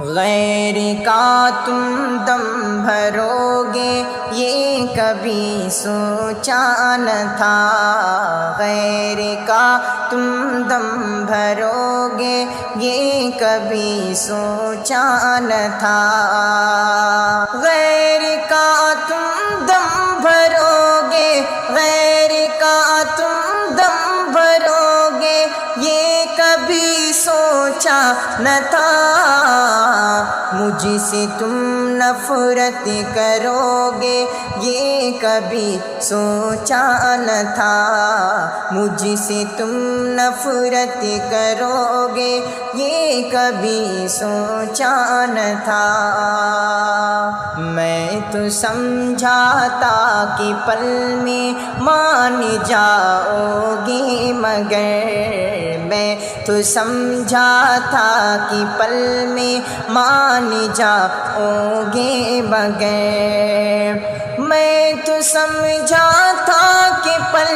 غیر کا تم دم بھرو گے یہ کبھی سوچا نہ تھا، غیر کا تم دم بھرو گے یہ کبھی سوچا نہ تھا، غیر کا تم دم بھرو گے، غیر کا تم دم بھرو گے یہ کبھی سوچا نہ تھا، مجھ سے تم نفرت کرو گے یہ کبھی سوچا نہ تھا، مجھ سے تم نفرت کرو گے یہ کبھی سوچا نہ تھا، میں تو سمجھا تھا کہ پل میں مان جاؤ گے، مگر میں تو سمجھا تھا کہ پل میں مان جاؤ گے، مگر میں تو سمجھا تھا کہ پل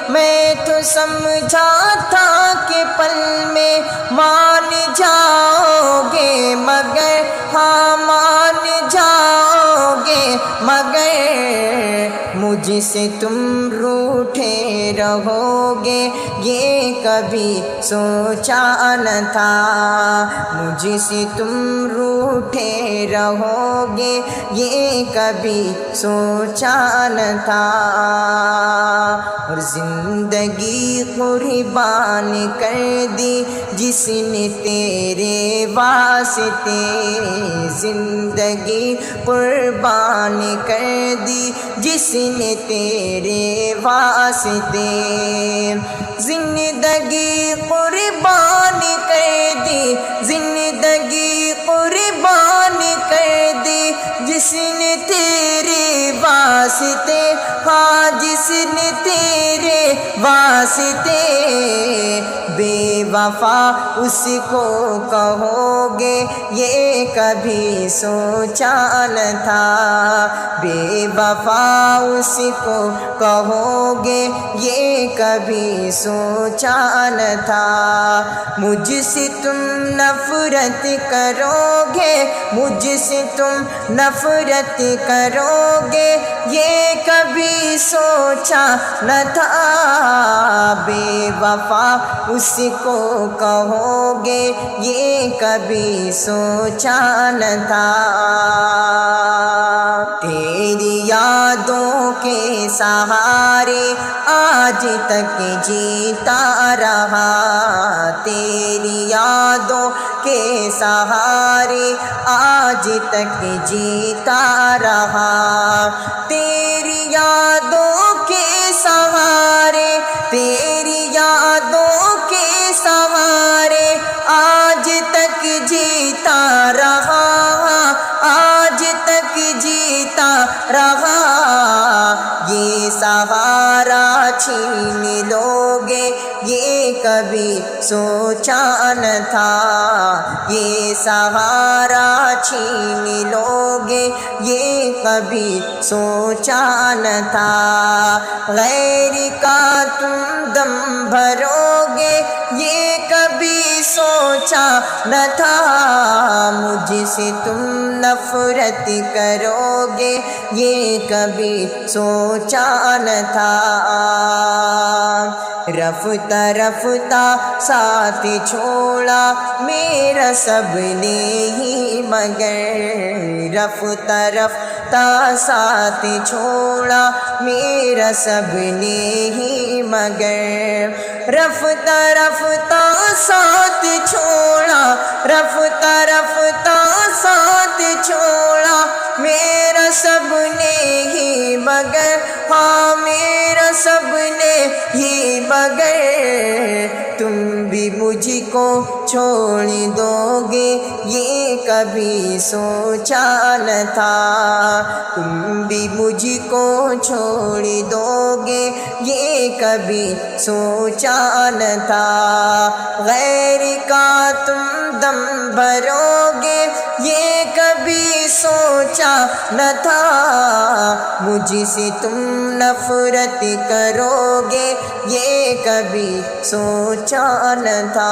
میں تو سمجھا تھا کہ پل میں مان جاؤ گے، مگر ہاں مان جاؤ گے، مگر مجھ سے تم روٹھے رہو گے یہ کبھی سوچا نہ تھا، مجھ سے تم روٹھے رہو گے یہ کبھی سوچا نہ تھا، اور زندگی قربان کر دی جس نے تیرے واسطے، زندگی قربان کر دی جس نے تیرے واسطے، زندگی قربان کر دی، زندگی قربان کر دی جس نے تیرے واسطے، ہاں جس نے تیرے واسطے، بے وفا اس کو کہو گے یہ کبھی سوچا نہ تھا، بے وفا اس کو کہو گے یہ کبھی سوچا نہ تھا، مجھ سے تم نفرت کرو گے، مجھ سے تم نفرت کرو گے یہ کبھی سوچا نہ تھا، بے وفا اس کو کہو گے یہ کبھی سوچا نہ تھا، تیری یادوں کے سہارے آج تک جیتا رہا، تیری یادوں کے سہارے آج تک جیتا رہا، تیری یادوں کے سہارے، تیری یادوں کے سہارے آج تک جیتا رہا، آج تک جیتا رہا، یہ سہارا چھین لو گے یہ کبھی سوچا نہ تھا، یہ سہارا چھین لو گے یہ کبھی سوچا نہ تھا، غیر کا تم دم بھرو گے یہ کبھی سوچا نہ تھا، مجھ سے تم نفرت کرو گے یہ کبھی سوچا نہ تھا، رفتہ رفتہ ساتھ چھوڑا میرا سب نے ہی، مگر رفتہ رفتہ ساتھ چھوڑا میرا سب نے ہی، مگر رفتہ رفتہ ساتھ چھوڑا، رفتہ رفتہ ساتھ چھوڑا میرا سب نے ہی، مگر ہاں میرا سب نے ہی، مگر تم بھی مجھ کو چھوڑ دو گے یہ کبھی سوچا نہ تھا، تم بھی مجھ کو چھوڑ دو گے یہ کبھی سوچا نہ تھا، غیر کا تم دم بھرو گے یہ کبھی سوچا نہ تھا، مجھ سے تم نفرت کرو گے یہ کبھی سوچا نہ تھا۔